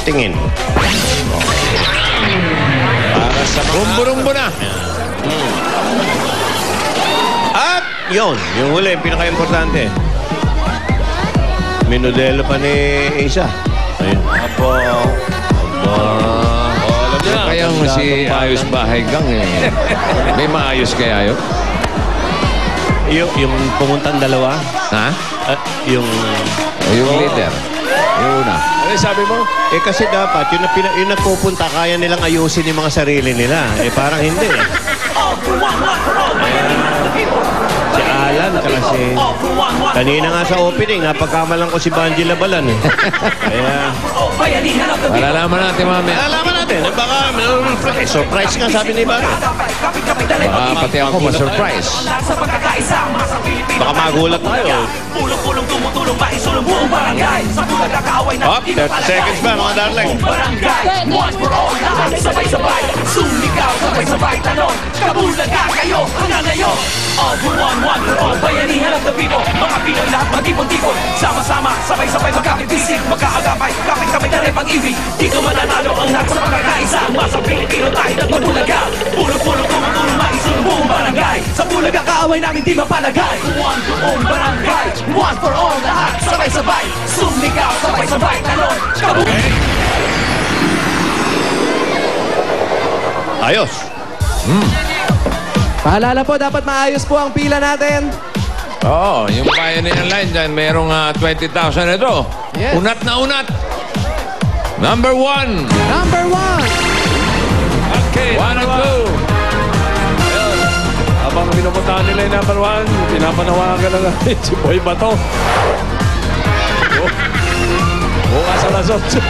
tingin. Para sa mga... Rumbo-rumbo na. At yun, yung huli, pinaka-importante. Minodelo pa ni Isa. Ayun. Apo. Kaya mo si Ayos Bahay Gang eh. May maayos kaya yun? Yung pumuntang dalawa. Ha? Yung leader. Yung una. Ano sabi mo? kasi dapat, yung nagpupunta, kaya nilang ayusin yung mga sarili nila. Parang hindi. Si Alan, tsaka si... Kanina nga sa opening, napagkamalan ko si Banji Labalan eh. Kaya... Malalaman natin mamaya. Alaman natin. Baka surprise nga sabi ni Ibarra. Pati ako ma-surprise. Baka magulat tayo. Pulong-pulong tumutulong ba isulong buong barangay. Sa pulang kakaaway na 30 seconds ba mga darling? barangay. One for all, lahat sabay-sabay. Sumigaw, sabay-sabay tanong. Kabulaga kayo, hanggang ngayon. All for one for all. Bayanihan of the people. Mga Pinoy lahat magtipon-tipon. Sama-sama, sabay-sabay magkakibisig. Magkaagapay, kapit-kapit na rin pag-ibig. Dito mananalo ang lahat sa pagkakaisa. Masang Pilipino tayo nagmabulaga. Pulong-pulong tumutulong ba isulong buong barangay. Sa bulaga kaaway namin di mapalagay. One for all barangay. One for all, lahat sabay-sabay. Sumigaw, sabay-sabay talon. Ayos. Paalala po, dapat maayos po ang pila natin. Oo, yung Pioneer Line dyan, merong 20,000 ito. Yes. Unat na unat. Number 1. Number 1. Okay, 1 and 2. Habang pinupuntahan nila yung number 1, pinapanawagan na natin si Boy Bato. Bukas alas 8.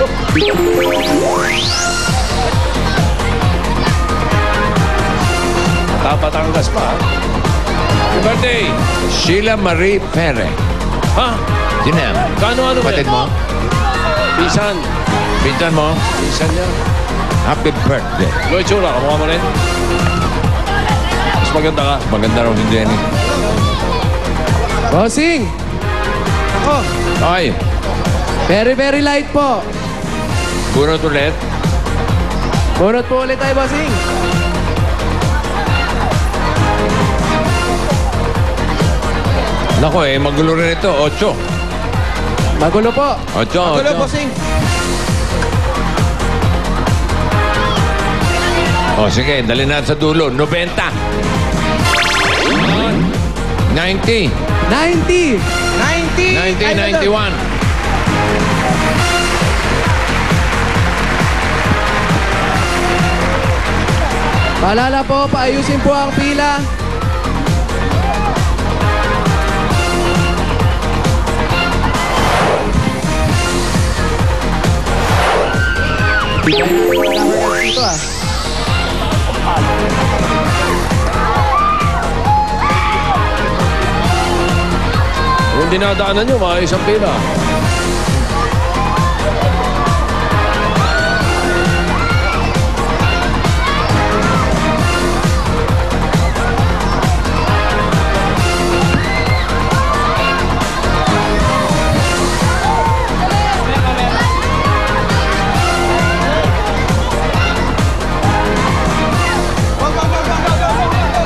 Tapatangas pa. Happy birthday! Sheila Marie Pere. Ha? Sino yan? Kano-ano ba Kapatid yan? mo? Pinsan. Pinsan mo? Pinsan niya. Happy birthday. Lloyd Chula, kamukha mo rin. Mas maganda ka. Maganda raw si Jenny. Bossing. Ako. Ay, Very, very light po. bunot ulit. Bunot po ulit tayo, bossing. Nako magulo rin ito. 8. Magulo po. 8. Magulo, bossing. O sige, dali natin sa dulo. 90. 90. 90. 90, 91. Paalala po, paayusin po ang pila. Dito ah. Kung dinadaanan nyo, mga isang pila.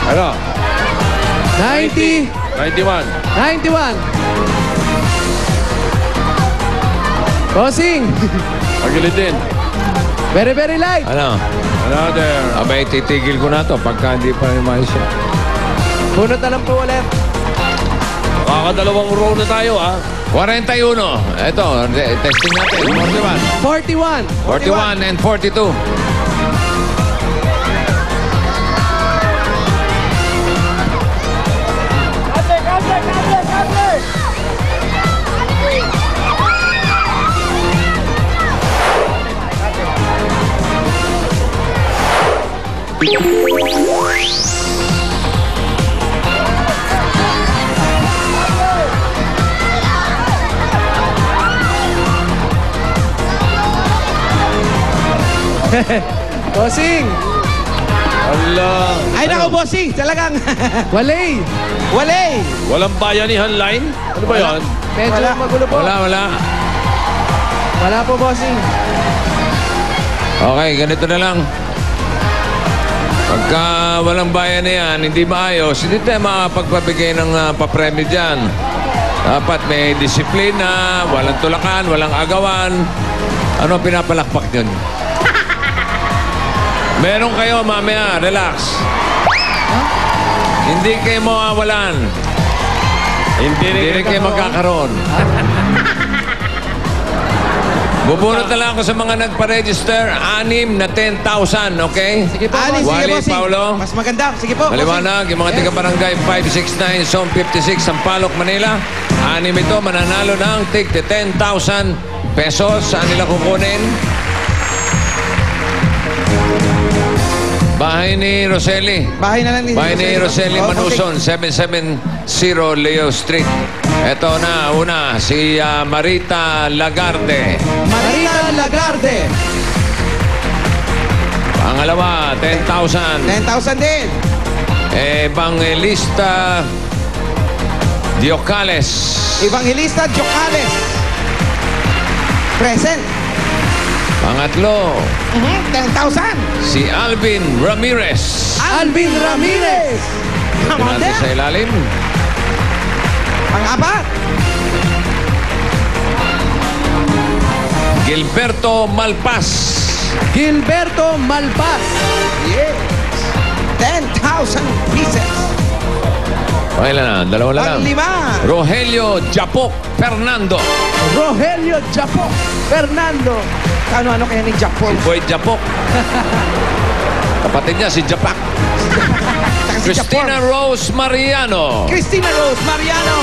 Ano? 90. 91. 91. Bossing. Pagilid din. Very, very light. Ano? Another. Abay, titigil ko na to pagka hindi pa rin maayos yan. Bunot na lang po ulit. Kakadalawang row na tayo, ah. 41. Ito, testing natin. 41. 41 and 42. Bossing. Ala. Ay, nako, bossing. Talagang. Walay. Walay. Walang bayanihan line? Ano ba yan? Medyo magulo po. Wala. Wala po, bossing. Okay, ganito na lang. Pagka walang bayan na yan, hindi maayos, hindi tayo makapagpabigay ng papremyo dyan. Dapat may disiplina, walang tulakan, walang agawan. Ano pinapalakpak yun? Meron kayo mamaya, relax. Hindi kayo mawawalan. Hindi rin kayo magkakaroon. Bubunot na lang ako sa mga nagpa-register, 6 na 10,000, okay? Sige po, Wally, sige, bossing. Paulo. Mas maganda. Sige po, Maliwanag, yung mga taga-barangay 569, Zone 56, Sampaloc, Manila. 6 ito, mananalo ng tig 10,000 pesos. Saan nila kukunin? Bahay ni Roseli. Bahay na lang ni Bahay ni Roseli Oh, Manuson, 770 Leo Street. Ito na, una, si Marita Lagarde. Marita Lagarde. Pangalawa, 10,000. 10,000 din. Evangelista Diocales. Evangelista Jocales. Present. Pangatlo, 10,000. si Alvin Ramirez. Alvin Ramirez. Ito natin sa ilalim. Pang-apat. Gilberto Malpas. Gilberto Malpas. Yes. 10,000 pieces. Okay lang na, dalawa na lang. Pang-lima. Rogelio Japok Fernando. Rogelio Japo Fernando. Ano kaya ni Japo? Boy Japok. Kapatid niya si Japak. Christina Rose Mariano. Christina Rose Mariano.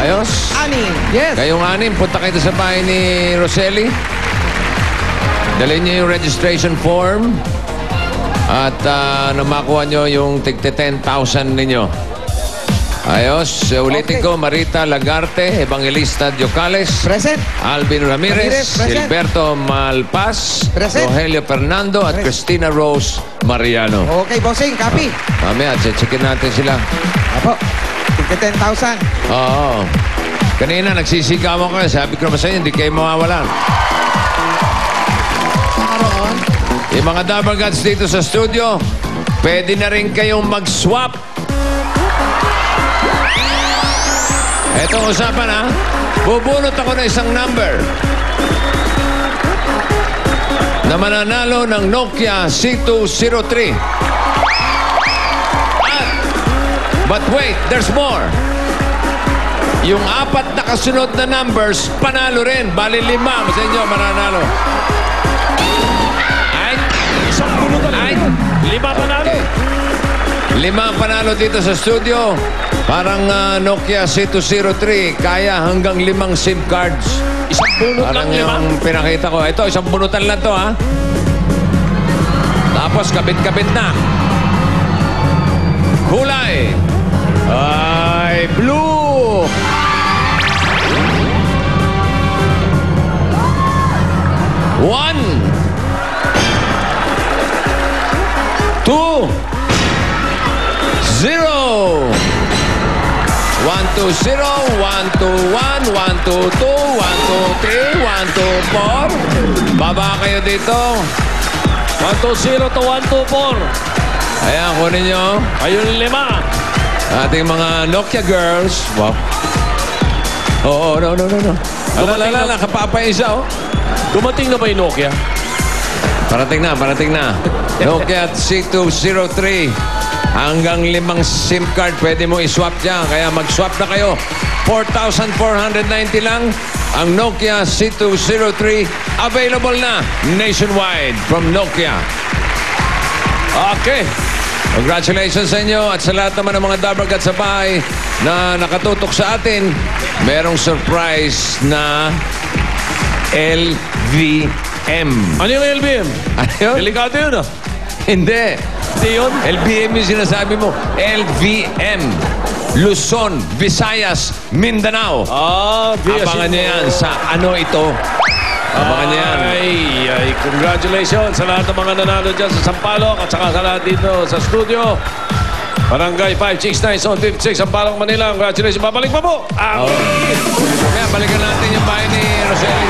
Ayos. Anim. Yes. Kayong 6, punta kayo sa bahay ni Roseli. Dalhin niyo yung registration form. At namakuha niyo yung tigte 10,000 ninyo. Ayos. Ulitin Okay. ko, Marita Lagarte, Evangelista Diocales, Present. Alvin Ramirez, Present. Gilberto Malpas, Present. Rogelio Fernando, at Christina Rose Mariano. Okay, bossing. Copy. Mamaya, checkin natin sila. Apo. Tigka 10,000. Oo. Kanina, nagsisigawan ko. Sabi ko naman sa inyo, hindi kayo mawawalan. Yung mga Dabber Gods dito sa studio, pwede na rin kayong mag-swap. Etong usapan ha, bubunot ako ng isang number na mananalo ng Nokia C203. But wait, there's more. Yung 4 na kasunod na numbers, panalo rin. Bali 5 sa inyo, mananalo. Ay, 5 panalo. 5 panalo dito sa studio. Parang Nokia C203. Kaya hanggang 5 SIM cards. Isang bunot Parang lang 5. yung pinakita ko. Ito, isang bunutan lang to ha. Tapos kabit-kabit na. Kulay. Ay, blue. One. 2. 0. 1, 2, 0, 1, 2, 1, 1, 2, 2, 1, 2, 3, 1, 2, 4. Baba kayo dito. 120 to 124. Ayan, kunin nyo. Ayun 5. Ating mga Nokia girls. Wow. Oo, no. Alala, kapapa isa, oh. Dumating na ba yung Nokia? Parating na. Nokia C203. Hanggang 5 SIM card pwede mo i-swap dyan. Kaya mag-swap na kayo. 4,490 lang. Ang Nokia C203 available na nationwide from Nokia. Okay. Congratulations sa inyo at sa lahat naman ng mga Dabber Gods sa bahay na nakatutok sa atin. Merong surprise na LVM. Ano yung LBM? Ano yun? Delikado yun ah. Hindi. Hindi yun? LVM yung sinasabi mo. LVM. Luzon, Visayas, Mindanao. Abangan nyo yan sa ano ito. Abangan nyo yan. Ay, congratulations sa lahat ng mga nanalo dyan sa Sampaloc at saka sa lahat dito sa studio. Barangay 569, Zone 56, Sampaloc, Manila. Congratulations. Babalik pa po. Kaya balikan natin yung bahay ni Roseli.